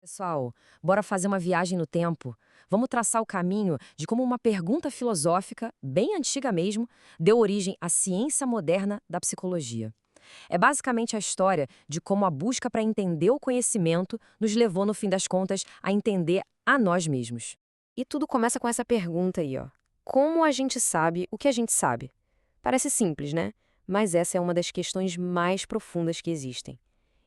Pessoal, bora fazer uma viagem no tempo. Vamos traçar o caminho de como uma pergunta filosófica, bem antiga mesmo, deu origem à ciência moderna da psicologia. É basicamente a história de como a busca para entender o conhecimento nos levou, no fim das contas, a entender a nós mesmos. E tudo começa com essa pergunta aí, ó. Como a gente sabe o que a gente sabe? Parece simples, né? Mas essa é uma das questões mais profundas que existem.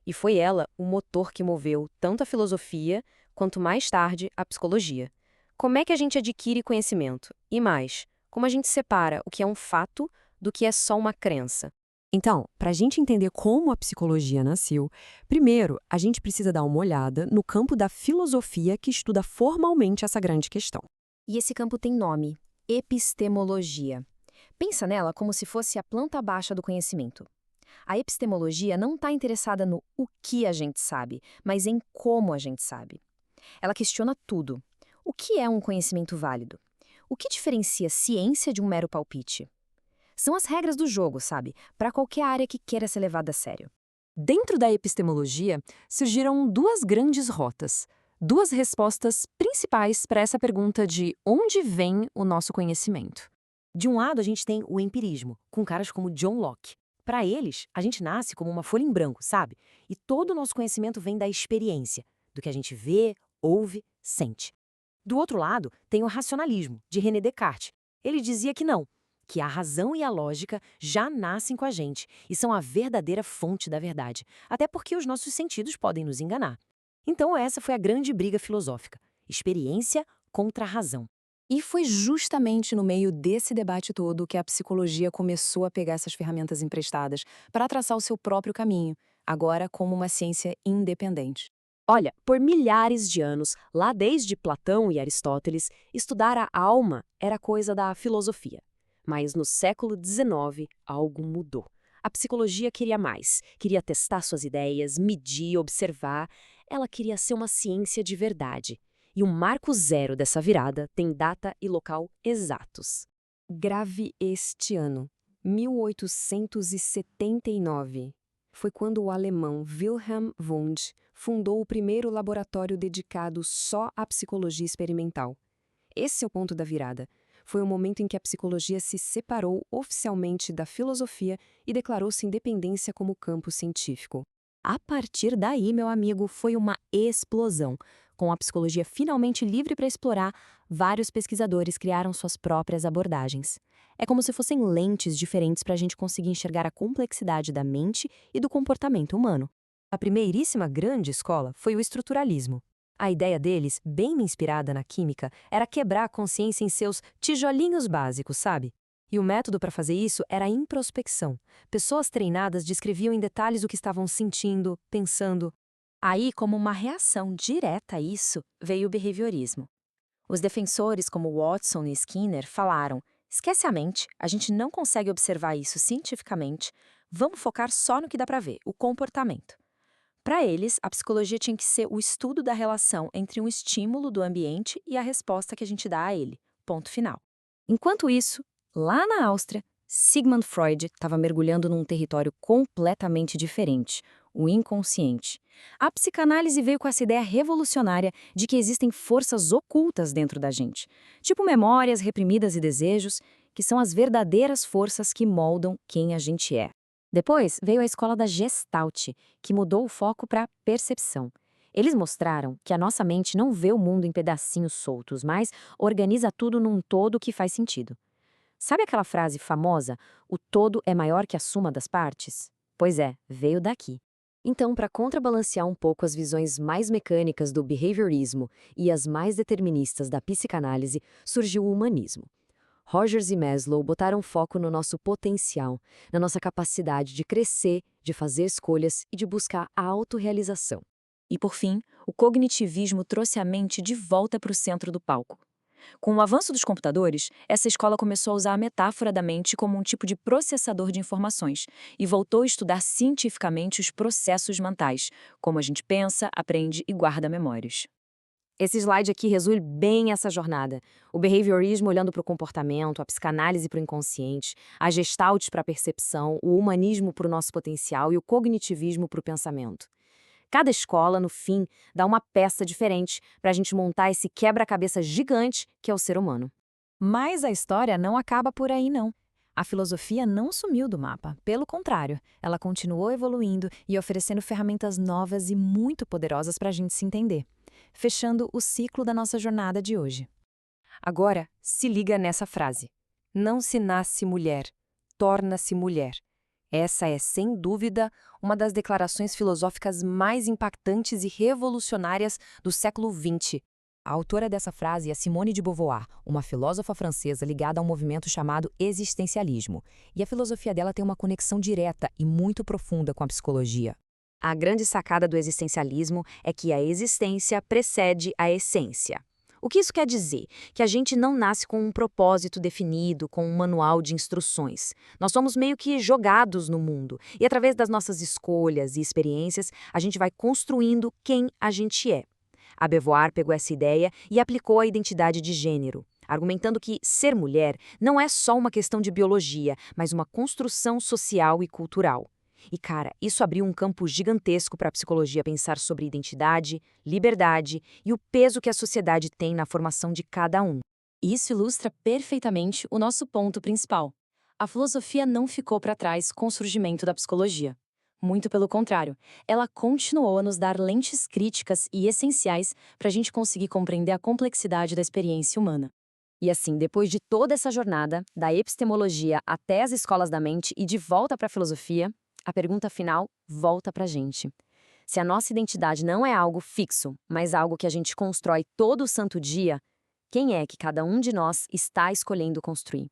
E foi ela o motor que moveu tanto a filosofia quanto mais tarde a psicologia. Como é que a gente adquire conhecimento? E mais, como a gente separa o que é um fato do que é só uma crença? Então, para a gente entender como a psicologia nasceu, primeiro a gente precisa dar uma olhada no campo da filosofia que estuda formalmente essa grande questão. E esse campo tem nome: epistemologia. Pensa nela como se fosse a planta baixa do conhecimento. A epistemologia não está interessada no o que a gente sabe, mas em como a gente sabe. Ela questiona tudo. O que é um conhecimento válido? O que diferencia ciência de um mero palpite? São as regras do jogo, sabe? Para qualquer área que queira ser levada a sério. Dentro da epistemologia, surgiram duas grandes rotas, duas respostas principais para essa pergunta de onde vem o nosso conhecimento. De um lado, a gente tem o empirismo, com caras como John Locke. Para eles, a gente nasce como uma folha em branco, sabe? E todo o nosso conhecimento vem da experiência, do que a gente vê, ouve, sente. Do outro lado, tem o racionalismo, de René Descartes. Ele dizia que não, que a razão e a lógica já nascem com a gente e são a verdadeira fonte da verdade, até porque os nossos sentidos podem nos enganar. Então essa foi a grande briga filosófica, experiência contra a razão. E foi justamente no meio desse debate todo que a psicologia começou a pegar essas ferramentas emprestadas para traçar o seu próprio caminho, agora como uma ciência independente. Olha, por milhares de anos, lá desde Platão e Aristóteles, estudar a alma era coisa da filosofia. Mas no século XIX, algo mudou. A psicologia queria mais, queria testar suas ideias, medir, observar. Ela queria ser uma ciência de verdade. E o marco zero dessa virada tem data e local exatos. Grave este ano, 1879. Foi quando o alemão Wilhelm Wundt fundou o primeiro laboratório dedicado só à psicologia experimental. Esse é o ponto da virada. Foi o momento em que a psicologia se separou oficialmente da filosofia e declarou sua independência como campo científico. A partir daí, meu amigo, foi uma explosão. Com a psicologia finalmente livre para explorar, vários pesquisadores criaram suas próprias abordagens. É como se fossem lentes diferentes para a gente conseguir enxergar a complexidade da mente e do comportamento humano. A primeiríssima grande escola foi o estruturalismo. A ideia deles, bem inspirada na química, era quebrar a consciência em seus tijolinhos básicos, sabe? E o método para fazer isso era a introspecção. Pessoas treinadas descreviam em detalhes o que estavam sentindo, pensando. Aí, como uma reação direta a isso, veio o behaviorismo. Os defensores como Watson e Skinner falaram: esquece a mente, a gente não consegue observar isso cientificamente, vamos focar só no que dá para ver, o comportamento. Para eles, a psicologia tinha que ser o estudo da relação entre um estímulo do ambiente e a resposta que a gente dá a ele. Ponto final. Enquanto isso, lá na Áustria, Sigmund Freud estava mergulhando num território completamente diferente, o inconsciente. A psicanálise veio com essa ideia revolucionária de que existem forças ocultas dentro da gente, tipo memórias reprimidas e desejos, que são as verdadeiras forças que moldam quem a gente é. Depois veio a escola da Gestalt, que mudou o foco para percepção. Eles mostraram que a nossa mente não vê o mundo em pedacinhos soltos, mas organiza tudo num todo que faz sentido. Sabe aquela frase famosa, o todo é maior que a suma das partes? Pois é, veio daqui. Então, para contrabalancear um pouco as visões mais mecânicas do behaviorismo e as mais deterministas da psicanálise, surgiu o humanismo. Rogers e Maslow botaram foco no nosso potencial, na nossa capacidade de crescer, de fazer escolhas e de buscar a autorrealização. E, por fim, o cognitivismo trouxe a mente de volta para o centro do palco. Com o avanço dos computadores, essa escola começou a usar a metáfora da mente como um tipo de processador de informações e voltou a estudar cientificamente os processos mentais, como a gente pensa, aprende e guarda memórias. Esse slide aqui resume bem essa jornada. O behaviorismo olhando para o comportamento, a psicanálise para o inconsciente, a gestalt para a percepção, o humanismo para o nosso potencial e o cognitivismo para o pensamento. Cada escola, no fim, dá uma peça diferente para a gente montar esse quebra-cabeça gigante que é o ser humano. Mas a história não acaba por aí, não. A filosofia não sumiu do mapa. Pelo contrário, ela continuou evoluindo e oferecendo ferramentas novas e muito poderosas para a gente se entender, fechando o ciclo da nossa jornada de hoje. Agora, se liga nessa frase. Não se nasce mulher, torna-se mulher. Essa é, sem dúvida, uma das declarações filosóficas mais impactantes e revolucionárias do século XX. A autora dessa frase é Simone de Beauvoir, uma filósofa francesa ligada a um movimento chamado existencialismo. E a filosofia dela tem uma conexão direta e muito profunda com a psicologia. A grande sacada do existencialismo é que a existência precede a essência. O que isso quer dizer? Que a gente não nasce com um propósito definido, com um manual de instruções. Nós somos meio que jogados no mundo, e através das nossas escolhas e experiências, a gente vai construindo quem a gente é. A Beauvoir pegou essa ideia e aplicou à identidade de gênero, argumentando que ser mulher não é só uma questão de biologia, mas uma construção social e cultural. E, cara, isso abriu um campo gigantesco para a psicologia pensar sobre identidade, liberdade e o peso que a sociedade tem na formação de cada um. Isso ilustra perfeitamente o nosso ponto principal. A filosofia não ficou para trás com o surgimento da psicologia. Muito pelo contrário, ela continuou a nos dar lentes críticas e essenciais para a gente conseguir compreender a complexidade da experiência humana. E assim, depois de toda essa jornada, da epistemologia até as escolas da mente e de volta para a filosofia, a pergunta final volta para a gente. Se a nossa identidade não é algo fixo, mas algo que a gente constrói todo o santo dia, quem é que cada um de nós está escolhendo construir?